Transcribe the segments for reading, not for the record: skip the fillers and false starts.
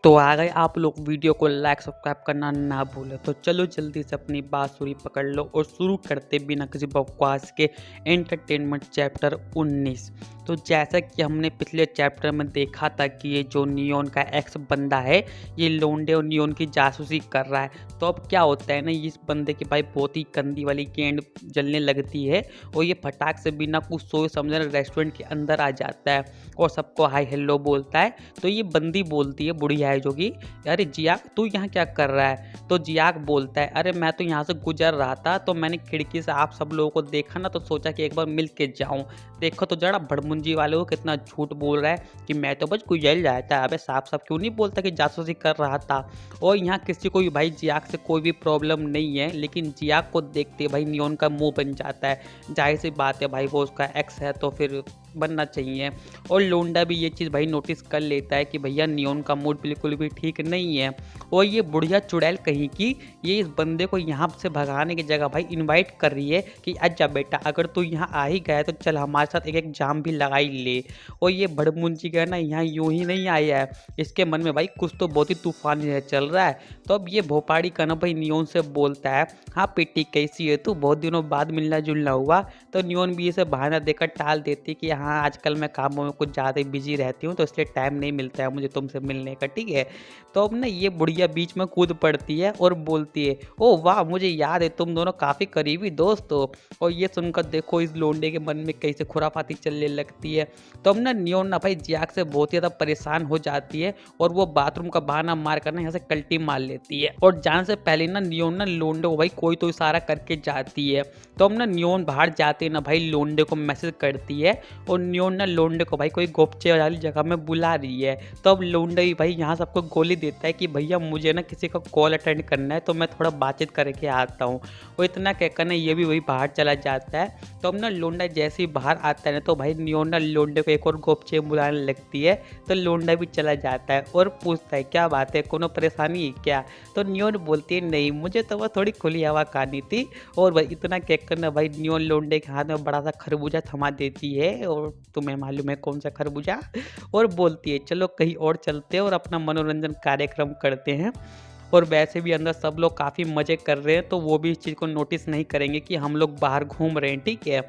तो आ गए आप लोग। वीडियो को लाइक सब्सक्राइब करना ना भूलें। तो चलो जल्दी से अपनी बांसुरी पकड़ लो और शुरू करते बिना किसी बकवास के एंटरटेनमेंट चैप्टर 19। तो जैसा कि हमने पिछले चैप्टर में देखा था कि ये जो नियोन का एक्स बंदा है ये लोंडे और नियोन की जासूसी कर रहा है। तो अब क्या होता है ना, इस बंदे की भाई बहुत ही गंदी वाली गेंद जलने लगती है और ये फटाक से बिना कुछ सोच समझे रेस्टोरेंट के अंदर आ जाता है और सबको हाय हेलो बोलता है। तो ये बंदी बोलती है, बुढ़िया है जो कि, अरे जियाक तू यहाँ क्या कर रहा है। तो जियाक बोलता है, अरे मैं तो यहाँ से गुजर रहा था तो मैंने खिड़की से आप सब लोगों को देखा ना, तो सोचा कि एक बार मिल के जाऊँ। देखो तो जरा भड़मुंजी वाले को कितना झूठ बोल रहा है कि मैं तो बस गुजर रहा था। अबे साफ साफ क्यों नहीं बोलता कि जासूसी कर रहा था। और यहाँ किसी को भी भाई जियाक से कोई भी प्रॉब्लम नहीं है, लेकिन जियाक को देखते भाई नियोन का मुंह बन जाता है। जाहिर सी बात है भाई, वो उसका एक्स है तो फिर बनना चाहिए। और लोंडा भी ये चीज़ भाई नोटिस कर लेता है कि भैया नियोन का मूड बिल्कुल भी ठीक नहीं है। और ये बुढ़िया चुड़ैल कहीं की ये इस बंदे को यहाँ से भगाने की जगह भाई इनवाइट कर रही है कि अच्छा बेटा, अगर तू यहाँ आ ही गया तो चल हमारे साथ एक एक जाम भी लगा ही ले। और ये भड़मुंजी का ना यहाँ यूं ही नहीं आया है, इसके मन में भाई कुछ तो बहुत ही तूफानी चल रहा है। तो अब ये भोपाड़ी का ना भाई नियोन से बोलता है, हाँ बेटी कैसी है तू, बहुत दिनों बाद मिलना जुलना हुआ। तो नियोन भी इसे बहाना देकर टाल देती कि हाँ आजकल मैं कामों में कुछ ज़्यादा बिजी रहती हूँ तो इसलिए टाइम नहीं मिलता है मुझे तुमसे मिलने का, ठीक है। तो अब ना ये बुढ़िया बीच में कूद पड़ती है और बोलती है, ओ वाह मुझे याद है तुम दोनों काफ़ी करीबी दोस्त हो। और ये सुनकर देखो इस लोंडे के मन में कैसे खुराफाती चलने लगती है। तो अब ना नियोन ना भाई जियाक से बहुत ही ज़्यादा परेशान हो जाती है और वो बाथरूम का बहाना मार कर ना यहाँ से कल्टी मार लेती है। और जाने से पहले ना नियोन ना लोंडे को भाई कोई तो इशारा करके जाती है। तो अब ना नियोन बाहर जाते ना भाई लोंडे को मैसेज करती है और नियोन ना लोंडे को भाई कोई गोपचे वाली जगह में बुला रही है। तो अब लोंडे भी भाई यहाँ सबको गोली देता है कि भैया मुझे ना किसी का कॉल अटेंड करना है तो मैं थोड़ा बातचीत करके आता हूँ। और इतना कहकर ना ये भी वही बाहर चला जाता है। तो अब ना लोंडा जैसे ही बाहर आता है ना तो भाई नियोन ना लोंडे को एक और गोपचे बुलाने लगती है। तो लोंडा भी चला जाता है और पूछता है क्या बात है, कोनो परेशानी है क्या। तो नियोन बोलती है नहीं, मुझे तो वह थोड़ी खुली हवा खानी थी। और भाई इतना कहकर ना भाई नियोन लोंडे के हाथ में बड़ा सा खरबूजा थमा देती है, और तुम्हें मालूम है कौन सा खरबूजा। और बोलती है चलो कहीं और चलते हैं और अपना मनोरंजन कार्यक्रम करते हैं। और वैसे भी अंदर सब लोग काफ़ी मज़े कर रहे हैं तो वो भी इस चीज़ को नोटिस नहीं करेंगे कि हम लोग बाहर घूम रहे हैं, ठीक है।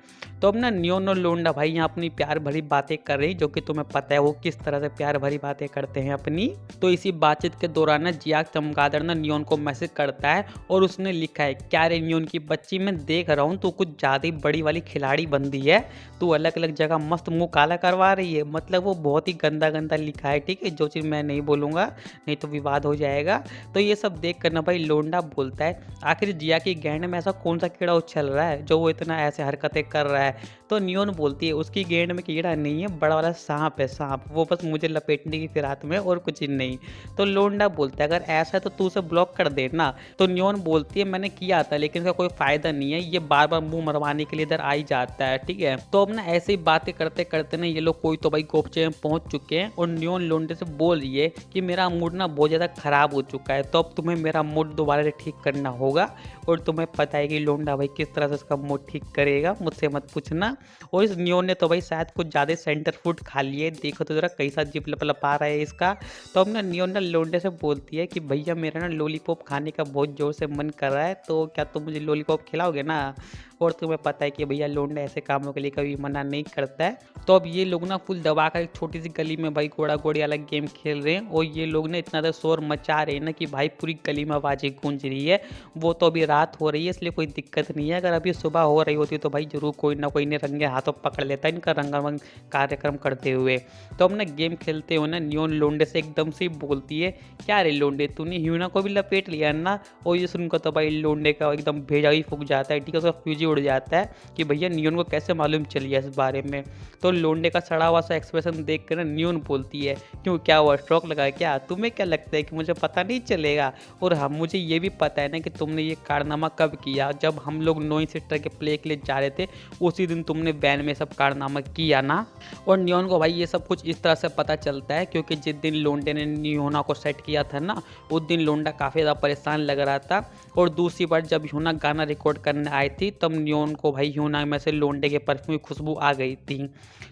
तो अब ना नियोन और लोंडा भाई यहाँ अपनी प्यार भरी बातें कर रही, जो कि तुम्हें पता है वो किस तरह से प्यार भरी बातें करते हैं अपनी। तो इसी बातचीत के दौरान ना जियाक चमगादड़ ना नियोन को मैसेज करता है और उसने लिखा है, क्या रे नियोन की बच्ची, मैं देख रहा हूँ तू कुछ ज़्यादा ही बड़ी वाली खिलाड़ी बन दी है। तू अलग अलग जगह मस्त मुँह काला करवा रही है। मतलब वो बहुत ही गंदा गंदा लिखा है, ठीक है, जो चीज़ मैं नहीं बोलूँगा नहीं तो विवाद हो जाएगा। तो ये सब देख कर ना भाई लोंडा बोलता है, आखिर जिया की गेंद में ऐसा कौन सा कीड़ा उछल रहा है जो वो इतना ऐसे हरकतें कर रहा है। तो नियोन बोलती है उसकी गेंद में कीड़ा नहीं है, बड़ा वाला सांप है, सांप, वो बस मुझे लपेटने की फिराक में और कुछ ही नहीं। तो लोंडा बोलता है अगर ऐसा है तो तू उसे ब्लॉक कर देना। तो नियोन बोलती है मैंने किया था लेकिन इसका कोई फायदा नहीं है, ये बार बार मुंह मरवाने के लिए इधर आ ही जाता है, ठीक है। तो अब ना ऐसे ही बातें करते करते ना ये लोग कोई तो भाई गोपचे में पहुंच चुके हैं और नियोन लोंडे से बोल रही है कि मेरा मूड ना बहुत ज़्यादा खराब हो चुका है, तो अब तुम्हें मेरा मूड दोबारा से ठीक करना होगा। और तुम्हें पता है कि लोंडा भाई किस तरह से उसका मूड ठीक करेगा, मुझसे मत पूछना। और इस नियोन ने तो भाई शायद कुछ ज़्यादा सेंटर फूड खा लिए, देखो तो जरा कैसा जिप लपलपा रहा है इसका। तो अब ना नियोन ना लोंडे से बोलती है कि भैया मेरा ना लॉलीपॉप खाने का बहुत ज़ोर से मन कर रहा है, तो क्या तुम मुझे लॉलीपॉप खिलाओगे ना। और तुम्हें पता है कि भैया लोंडा ऐसे कामों के लिए कभी मना नहीं करता है। तो अब ये लोग ना फुल दबा कर एक छोटी सी गली में भाई घोड़ा घोड़ी वाला गेम खेल रहे हैं और ये लोग ना इतना ज़्यादा शोर मचा रहे हैं ना कि भाई पूरी गली में आवाज़ें गूंज रही है। वो तो अभी रात हो रही है इसलिए कोई दिक्कत नहीं है, अगर अभी सुबह हो रही होती तो भाई जरूर कोई ना कोई ने रंगे हाथों पकड़ लेता है इनका रंगारंग कार्यक्रम करते हुए। तो अब ना गेम खेलते हुए ना नियोन लोंडे से एकदम से बोलती है, क्या रे लोंडे तूने ह्यूना को भी लपेट लिया ना। और ये सुनकर तो भाई लोंडे का एकदम भेजा ही फूक जाता है, ठीक है, उसका फ्यूज उड़ जाता है कि भैया नियोन को कैसे मालूम चल गया इस बारे में। तो लोंडे का सड़ा हुआ सा एक्सप्रेशन देख कर ना नियोन बोलती है, क्यों क्या हुआ, स्ट्रोक लगा क्या, तुम्हें क्या लगता है कि मुझे पता नहीं चलेगा। और हाँ मुझे ये भी पता है ना कि तुमने ये कारनामा कब किया, जब हम लोग 9 सिस्टर के प्ले के लिए जा रहे थे उसी दिन तुमने वैन में सब कारनामा किया ना। और नियोन को भाई ये सब कुछ इस तरह से पता चलता है क्योंकि जिस दिन लोंडे ने नियोना को सेट किया था ना उस दिन लोंडा काफ़ी ज़्यादा परेशान लग रहा था। और दूसरी बार जब ह्यूना गाना रिकॉर्ड करने आई थी तब नियोन को भाई ह्यूना में से लोंडे के परफ्यूम की खुशबू आ गई थी।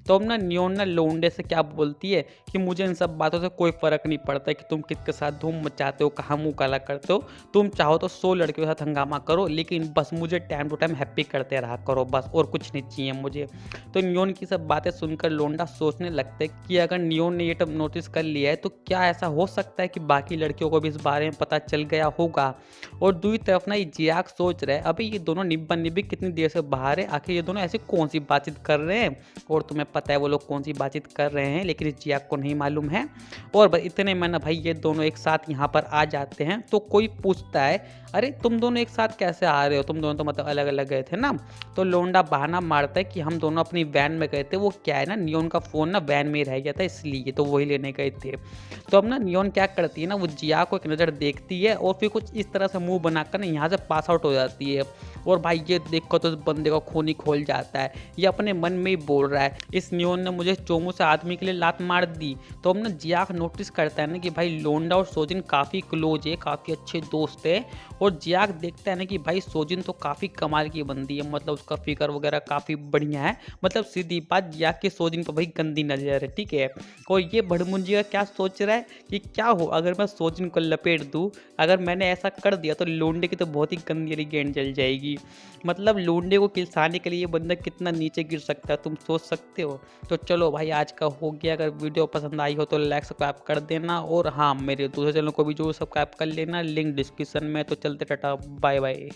तो अब ना नियोन ना लोंडे से क्या बोलती है कि मुझे इन सब बातों से कोई फ़र्क नहीं पड़ता कि तुम किसके साथ धूम मचाते हो, कहाँ मुँह काला करते हो। तुम चाहो तो 100 लड़कियों के साथ हंगामा करो, लेकिन बस मुझे टाइम टू टाइम हैप्पी करते रहा करो बस, और कुछ नहीं चाहिए मुझे। तो नियोन की सब बातें सुनकर लोंडा सोचने लगता है कि अगर नियोन ने ये तब नोटिस कर लिया है तो क्या ऐसा हो सकता है कि बाकी लड़कियों को भी इस बारे में पता चल गया होगा। और दूसरी तरफ ना ये जियाक सोच रहा है अभी ये दोनों निब्बा निब्बी कितनी देर से बाहर है, आखिर ये दोनों ऐसी कौन सी बातचीत कर रहे हैं, और तुम्हें पता है वो लोग कौन सी बातचीत कर रहे हैं, लेकिन इस जियाक को नहीं मालूम है। और बस इतने में ना भाई ये दोनों एक साथ यहाँ पर आ जाते हैं। तो कोई पूछता है अरे तुम दोनों एक साथ कैसे आ रहे हो, तुम दोनों तो मतलब अलग अलग गए थे ना। तो लोंडा बहाना मारता है कि हम दोनों अपनी वैन में गए थे, वो क्या है ना नियोन का फ़ोन ना वैन में ही रह गया था इसलिए, तो वही लेने गए थे। तो अब ना नियोन क्या करती है ना, वो जिया को एक नज़र देखती है और फिर कुछ इस तरह से मुंह बनाकर ना यहाँ से पास आउट हो जाती है। और भाई ये देखो तो उस बंदे का खून ही खोल जाता है, ये अपने मन में ही बोल रहा है इस नियोन ने मुझे चोमू से आदमी के लिए लात मार दी। तो अब ना जियाक नोटिस करता है ना कि भाई लोंडा और सोजिन काफ़ी क्लोज है, काफ़ी अच्छे दोस्त है। और जियाक देखता है ना कि भाई सोजिन तो काफ़ी कमाल की बंदी है, मतलब उसका फिगर वगैरह काफ़ी बढ़िया है, मतलब सीधी बात जियाक की सोजिन पर भाई गंदी नजर है, ठीक है। और ये भड़मुंजिया क्या सोच रहा है कि क्या हो अगर मैं सोजिन को लपेट दूँ, अगर मैंने ऐसा कर दिया तो लोंडे की तो बहुत ही गंदी वाली गेंद जल जाएगी। मतलब लोंडे को किलसाने के लिए ये बंदा कितना नीचे गिर सकता है तुम सोच सकते हो। तो चलो भाई आज का हो गया, अगर वीडियो पसंद आई हो तो लाइक सब्सक्राइब कर देना, और हाँ मेरे दूसरे चैनल को भी जो सब्सक्राइब कर लेना, लिंक डिस्क्रिप्शन में। तो चलते टाटा बाय बाय।